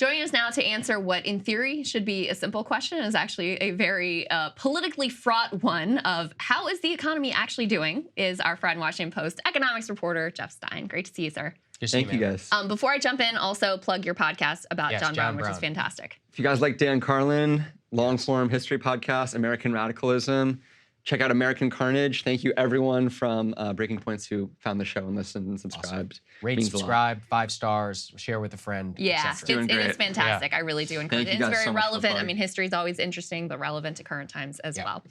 Joining us now to answer what, in theory, should be a simple question is actually a very politically fraught one of how is the economy actually doing is our friend Washington Post economics reporter, Jeff Stein. Great to see you, sir. Thank you, guys. Before I jump in, also plug your podcast about John Brown, which is fantastic. If you guys like Dan Carlin, long-form history podcast, American Radicalism, check out American Carnage. Thank you, everyone from Breaking Points who found the show and listened and subscribed. Awesome. Rate, subscribe, 5 stars, share with a friend. Yeah, it is fantastic. Yeah. I really do encourage it. It's very relevant. I mean, history is always interesting, but relevant to current times as well.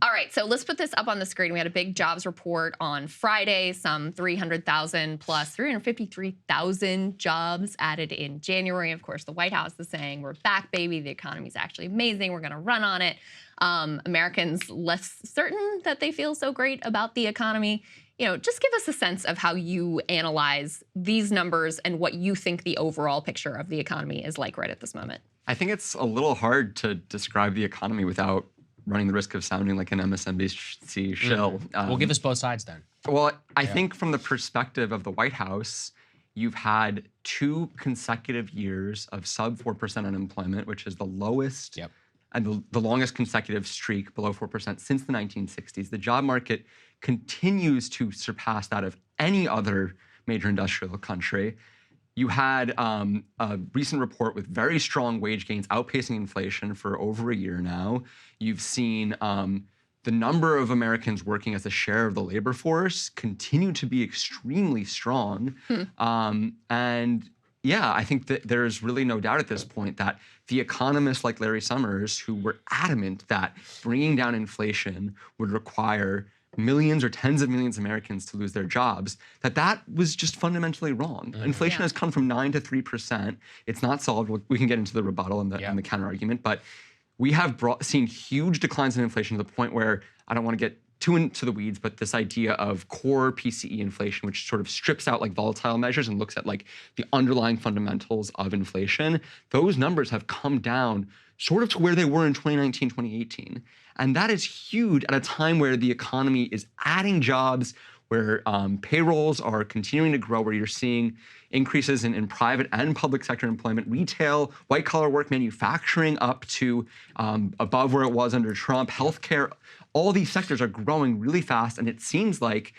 All right, so let's put this up on the screen. We had a big jobs report on Friday, some 300,000 plus 353,000 jobs added in January. Of course, the White House is saying, we're back, baby. The economy is actually amazing. We're going to run on it. Americans less certain that they feel so great about the economy. You know, just give us a sense of how you analyze these numbers and what you think the overall picture of the economy is like right at this moment. I think it's a little hard to describe the economy without running the risk of sounding like an MSNBC shill. Well, give us both sides then. Well, I think from the perspective of the White House, you've had 2 consecutive years of sub 4% unemployment, which is the lowest and the longest consecutive streak below 4% since the 1960s. The job market continues to surpass that of any other major industrial country. You had a recent report with very strong wage gains outpacing inflation for over a year now. You've seen the number of Americans working as a share of the labor force continue to be extremely strong. And yeah, I think that there's really no doubt at this point that the economists like Larry Summers, who were adamant that bringing down inflation would require millions or tens of millions of Americans to lose their jobs, that was just fundamentally wrong. Inflation has come from 9 to 3%. It's not solved. We can get into the rebuttal and the counter argument, but we have seen huge declines in inflation to the point where I don't want to get too into the weeds, but this idea of core PCE inflation, which sort of strips out like volatile measures and looks at like the underlying fundamentals of inflation, those numbers have come down sort of to where they were in 2019, 2018. And that is huge at a time where the economy is adding jobs, where payrolls are continuing to grow, where you're seeing increases in private and public sector employment, retail, white-collar work, manufacturing up to above where it was under Trump, healthcare. All these sectors are growing really fast, and it seems like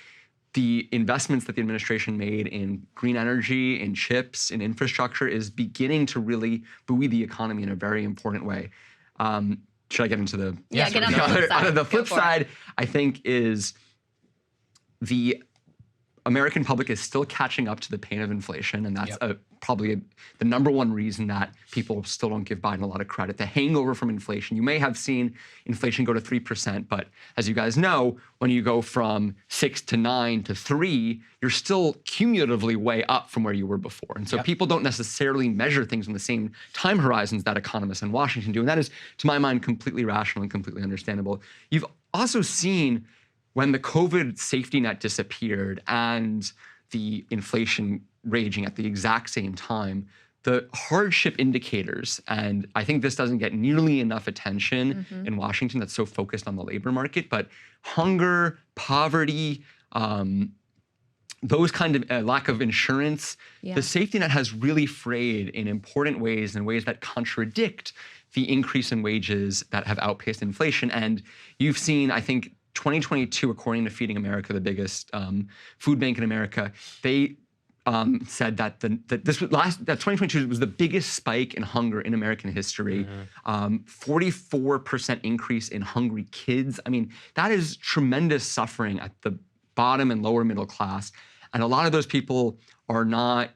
the investments that the administration made in green energy, in chips, in infrastructure is beginning to really buoy the economy in a very important way. Should I get into the... Yeah, get on the flip side. On the flip side, I think is the American public is still catching up to the pain of inflation, and that's probably the number one reason that people still don't give Biden a lot of credit. The hangover from inflation. You may have seen inflation go to 3%, but as you guys know, when you go from 6 to 9 to 3, you're still cumulatively way up from where you were before. And so people don't necessarily measure things in the same time horizons that economists in Washington do, and that is, to my mind, completely rational and completely understandable. You've also seen when the COVID safety net disappeared and the inflation raging at the exact same time, the hardship indicators, and I think this doesn't get nearly enough attention in Washington that's so focused on the labor market, but hunger, poverty, those kind of lack of insurance, the safety net has really frayed in important ways, in ways that contradict the increase in wages that have outpaced inflation. And you've seen, I think, 2022, according to Feeding America, the biggest food bank in America, they said that that 2022 was the biggest spike in hunger in American history. 44% increase in hungry kids. I mean, that is tremendous suffering at the bottom and lower middle class, and a lot of those people are not,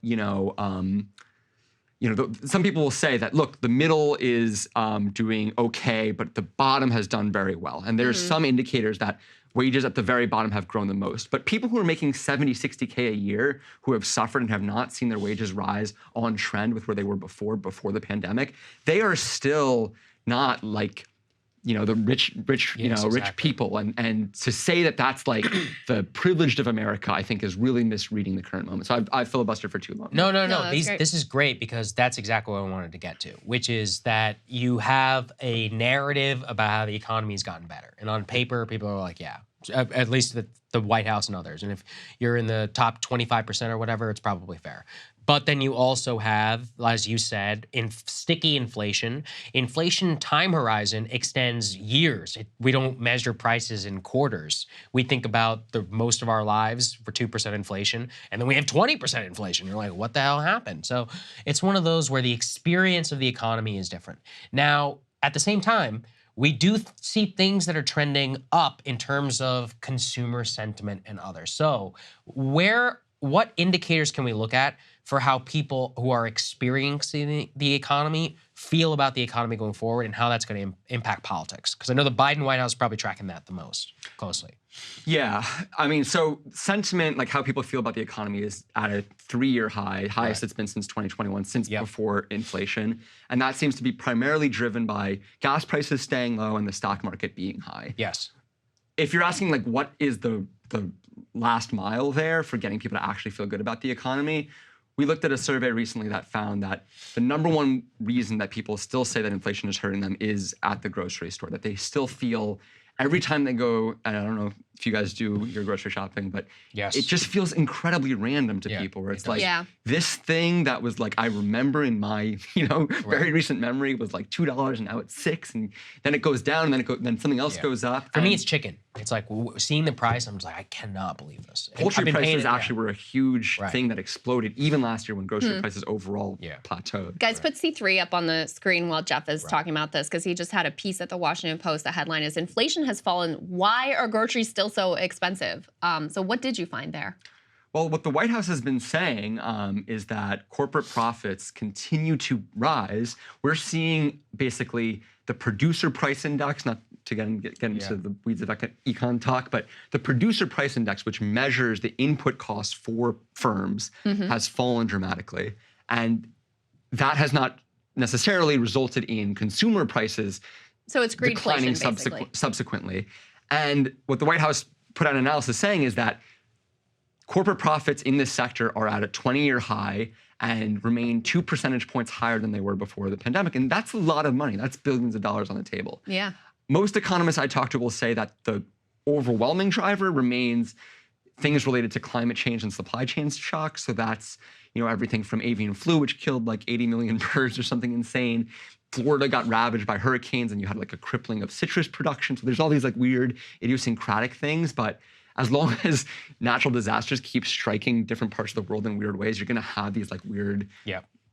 some people will say that, look, the middle is doing okay, but the bottom has done very well. And there's some indicators that wages at the very bottom have grown the most. But people who are making 70, 60K a year, who have suffered and have not seen their wages rise on trend with where they were before the pandemic, they are still not like, the rich people. And to say that that's like the privileged of America, I think is really misreading the current moment. So I've filibustered for too long. No. This is great because that's exactly what I wanted to get to, which is that you have a narrative about how the economy's gotten better. And on paper, people are like, yeah, at least the White House and others. And if you're in the top 25% or whatever, it's probably fair. But then you also have, as you said, sticky inflation. Inflation time horizon extends years. We don't measure prices in quarters. We think about most of our lives for 2% inflation, and then we have 20% inflation. You're like, what the hell happened? So it's one of those where the experience of the economy is different. Now, at the same time, we do see things that are trending up in terms of consumer sentiment and others. So what indicators can we look at for how people who are experiencing the economy feel about the economy going forward and how that's going to impact politics? Because I know the Biden White House is probably tracking that the most closely. Yeah. I mean, so sentiment, like how people feel about the economy, is at a 3-year high, highest it's been since 2021, since before inflation. And that seems to be primarily driven by gas prices staying low and the stock market being high. Yes. If you're asking, like, what is the last mile there for getting people to actually feel good about the economy, we looked at a survey recently that found that the number one reason that people still say that inflation is hurting them is at the grocery store, that they still feel every time they go, and I don't know if you guys do your grocery shopping, but it just feels incredibly random to people, where it's like, this thing that was like, I remember in my, very recent memory was like $2 and now it's $6, and then it goes down, and then something else goes up. For me, it's chicken. It's like seeing the price, I'm just like, I cannot believe this. Poultry prices actually were a huge thing that exploded even last year when grocery prices overall plateaued. Guys, put C3 up on the screen while Jeff is talking about this, because he just had a piece at the Washington Post. The headline is, "Inflation has fallen. Why are groceries still so expensive?" So what did you find there? Well, what the White House has been saying is that corporate profits continue to rise. We're seeing basically the producer price index, not to get into the weeds of econ talk, but the producer price index, which measures the input costs for firms, has fallen dramatically. And that has not necessarily resulted in consumer prices so it's declining subsequently. And what the White House put out an analysis saying is that corporate profits in this sector are at a 20-year high and remain 2 percentage points higher than they were before the pandemic. And that's a lot of money. That's billions of dollars on the table. Yeah. Most economists I talk to will say that the overwhelming driver remains things related to climate change and supply chain shocks. So that's, everything from avian flu, which killed like 80 million birds or something insane. Florida got ravaged by hurricanes, and you had like a crippling of citrus production. So there's all these like weird idiosyncratic things. But as long as natural disasters keep striking different parts of the world in weird ways, you're going to have these like weird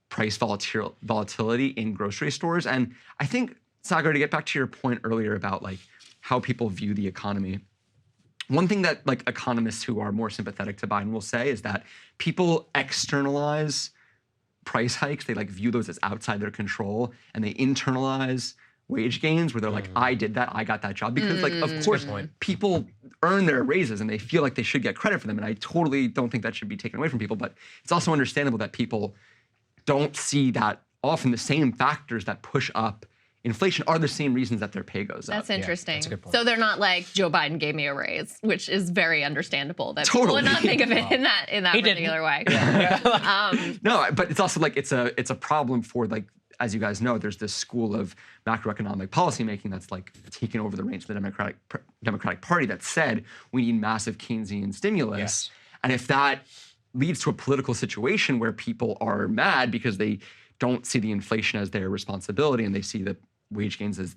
price volatility in grocery stores. And I think, Saagar, to get back to your point earlier about like how people view the economy, one thing that like economists who are more sympathetic to Biden will say is that people externalize price hikes. They like view those as outside their control, and they internalize wage gains where they're like, I did that, I got that job. Because like, of course, people earn their raises and they feel like they should get credit for them. And I totally don't think that should be taken away from people. But it's also understandable that people don't see that often the same factors that push up inflation are the same reasons that their pay goes up. That's interesting. That's a good point. So they're not like, Joe Biden gave me a raise, which is very understandable. That people would not think of it in that particular way. No, but it's also like it's a problem for, like, as you guys know, there's this school of macroeconomic policymaking that's like taken over the reins of the Democratic Party that said we need massive Keynesian stimulus. And if that leads to a political situation where people are mad because they don't see the inflation as their responsibility and they see the wage gains as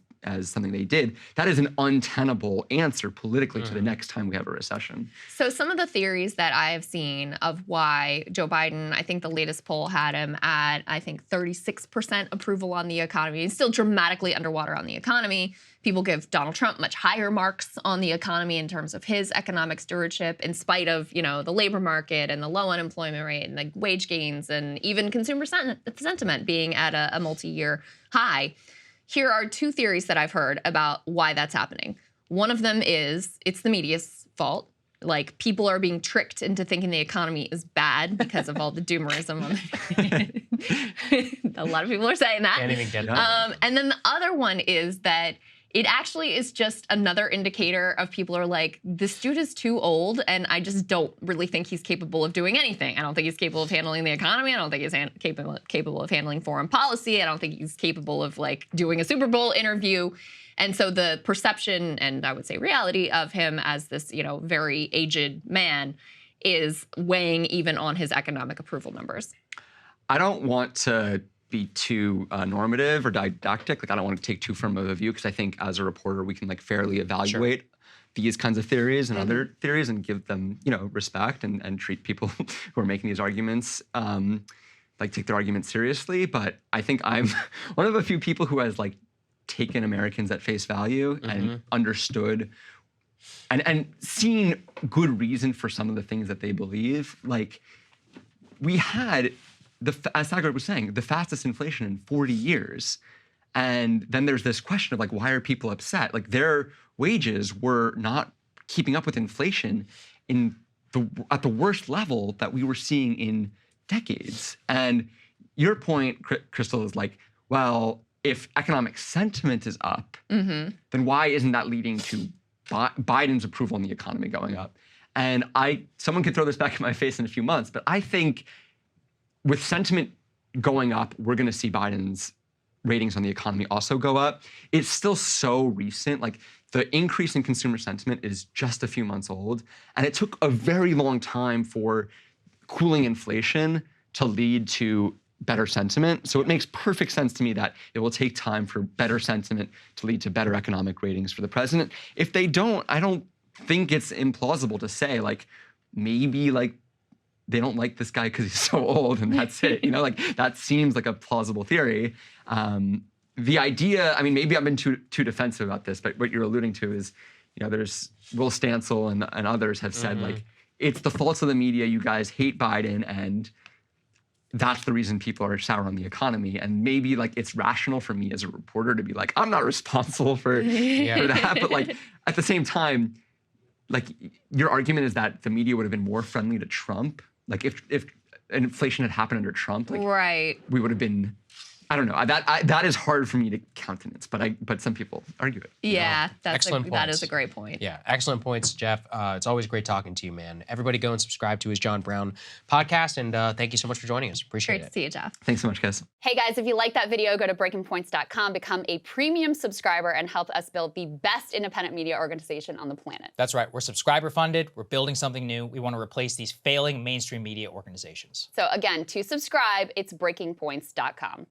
something they did, that is an untenable answer politically to the next time we have a recession. So some of the theories that I have seen of why Joe Biden, I think the latest poll had him at, 36% approval on the economy. He's still dramatically underwater on the economy. People give Donald Trump much higher marks on the economy in terms of his economic stewardship, in spite of, the labor market and the low unemployment rate and the wage gains and even consumer sentiment being at a multi-year high. Here are two theories that I've heard about why that's happening. One of them is it's the media's fault. Like, people are being tricked into thinking the economy is bad because of all the doomerism. A lot of people are saying that. Can't even get that. And then the other one is that it actually is just another indicator of people are like, this dude is too old, and I just don't really think he's capable of doing anything. I don't think he's capable of handling the economy. I don't think he's capable of handling foreign policy. I don't think he's capable of like doing a Super Bowl interview. And so the perception, and I would say reality, of him as this, very aged man is weighing even on his economic approval numbers. I don't want to be too normative or didactic. Like, I don't want to take too firm of a view, because I think as a reporter we can like fairly evaluate these kinds of theories and other theories and give them, respect and treat people who are making these arguments take their arguments seriously. But I think I'm one of a few people who has like taken Americans at face value and understood and seen good reason for some of the things that they believe. Like, we had, as Saagar was saying, the fastest inflation in 40 years. And then there's this question of like, why are people upset? Like, their wages were not keeping up with inflation at the worst level that we were seeing in decades. And your point, Krystal, is like, well, if economic sentiment is up, then why isn't that leading to Biden's approval on the economy going up? And someone could throw this back in my face in a few months, but I think with sentiment going up, we're going to see Biden's ratings on the economy also go up. It's still so recent. Like, the increase in consumer sentiment is just a few months old, and it took a very long time for cooling inflation to lead to better sentiment. So it makes perfect sense to me that it will take time for better sentiment to lead to better economic ratings for the president. If they don't, I don't think it's implausible to say, like, maybe like they don't like this guy because he's so old and that's it. That seems like a plausible theory. The idea, I mean, maybe I've been too defensive about this, but what you're alluding to is, there's Will Stancil and others have said, like, it's the faults of the media. You guys hate Biden, and that's the reason people are sour on the economy. And maybe like it's rational for me as a reporter to be like, I'm not responsible for that. But like at the same time, like, your argument is that the media would have been more friendly to Trump. Like, if inflation had happened under Trump, like, we would have been, I don't know. That is hard for me to countenance, but some people argue it. Yeah, that is a great point. Yeah, excellent points, Jeff. It's always great talking to you, man. Everybody go and subscribe to his John Brown podcast, and thank you so much for joining us. Appreciate it. Great to see you, Jeff. Thanks so much, guys. Hey guys, if you like that video, go to breakingpoints.com, become a premium subscriber, and help us build the best independent media organization on the planet. That's right. We're subscriber funded. We're building something new. We want to replace these failing mainstream media organizations. So again, to subscribe, it's breakingpoints.com.